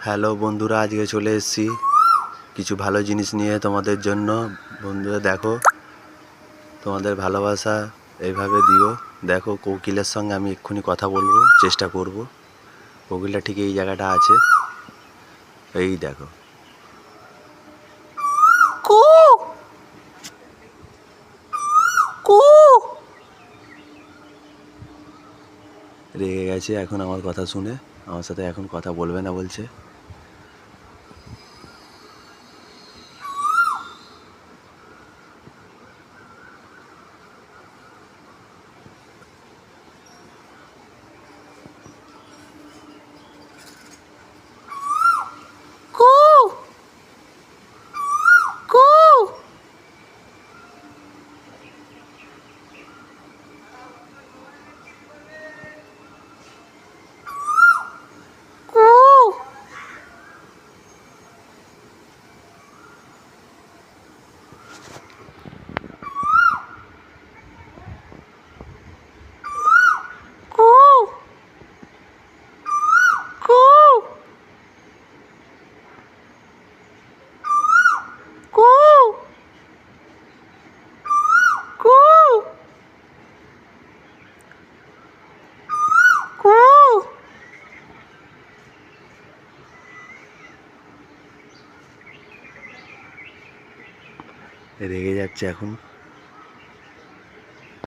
Hello বন্ধুরা, আজকে চলে এসেছি কিছু ভালো জিনিস নিয়ে তোমাদের জন্য। বন্ধুরা দেখো, তোমাদের ভালোবাসা এইভাবে দিও। দেখো, কোকিলের সঙ্গে আমি এক্ষুনি কথা বলবো, চেষ্টা করব। কোকিলটা ঠিক এই জায়গাটা আছে, এই দেখো। কু কু রেগে গেছে এখন আমার কথা শুনে, আমার সাথে এখন কথা বলবে না বলছে। রেগে যাচ্ছে এখন।